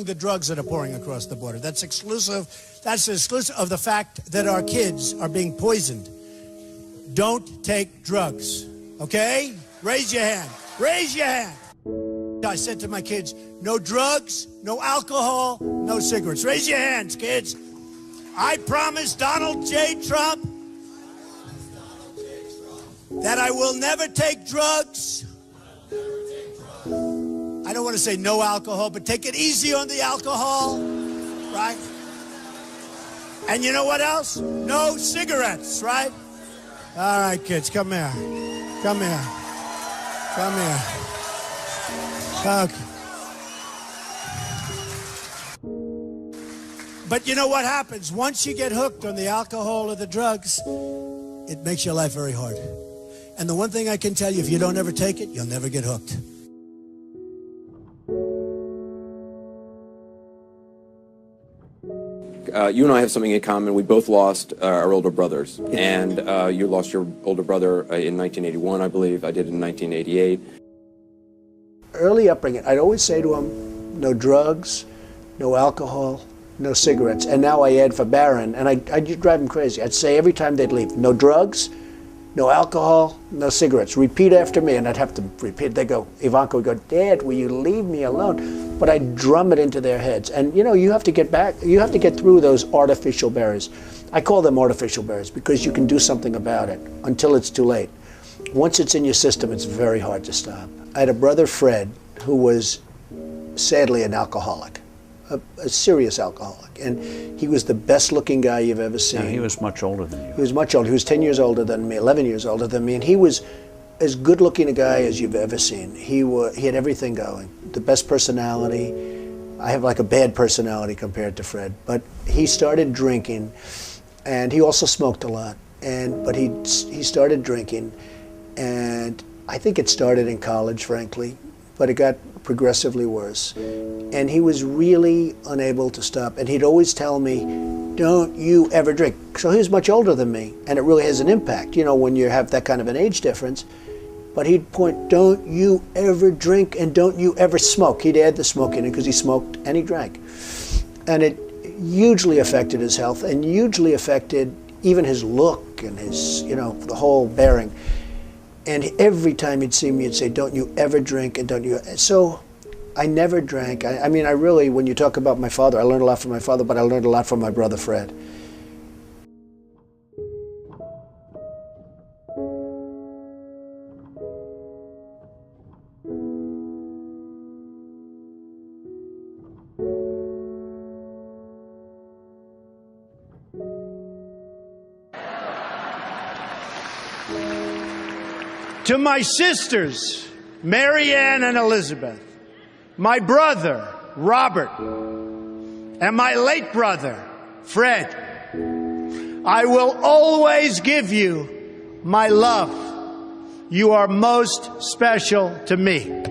The drugs that are pouring across the border. That's exclusive of the fact that our kids are being poisoned. Don't take drugs, okay? Raise your hand. Raise your hand. I said to my kids, no drugs, no alcohol, no cigarettes. Raise your hands, kids. I promise Donald J. Trump that I will never take drugs. I don't want to say no alcohol, but take it easy on the alcohol, right? And you know what else? No cigarettes, right? All right, kids, come here. Come here. Come here. Okay. But you know what happens? Once you get hooked on the alcohol or the drugs, it makes your life very hard. And the one thing I can tell you, if you don't ever take it, you'll never get hooked. You and I have something in common. We both lost our older brothers. And you lost your older brother in 1981, I believe. I did in 1988. Early upbringing, I'd always say to him, no drugs, no alcohol, no cigarettes. And now I add for Barron, and I'd drive him crazy. I'd say every time they'd leave, no drugs, no alcohol, no cigarettes. Repeat after me, and I'd have to repeat. They'd go, Ivanka would go, Dad, will you leave me alone? But I'd drum it into their heads. And you know, you have to get through those artificial barriers. I call them artificial barriers because you can do something about it until it's too late. Once it's in your system, it's very hard to stop. I had a brother, Fred, who was sadly an alcoholic, a serious alcoholic. And he was the best looking guy you've ever seen. Yeah, he was much older than you. He was much older. He was 10 years older than me, 11 years older than me. And he was as good looking a guy as you've ever seen. He had everything going. The best personality. I have like a bad personality compared to Fred. But he started drinking, and he also smoked a lot. But he started drinking, and I think it started in college, frankly, but it got progressively worse. And he was really unable to stop. And he'd always tell me, don't you ever drink. So he was much older than me, and it really has an impact, you know, when you have that kind of an age difference. But he'd point, don't you ever drink and don't you ever smoke. He'd add the smoking in because he smoked and he drank. And it hugely affected his health and hugely affected even his look and his, you know, the whole bearing. And every time he'd see me, he'd say, don't you ever drink and don't you. So I never drank. I mean, I really, when you talk about my father, I learned a lot from my father, but I learned a lot from my brother, Fred. To my sisters, Mary Ann and Elizabeth, my brother, Robert, and my late brother, Fred, I will always give you my love. You are most special to me.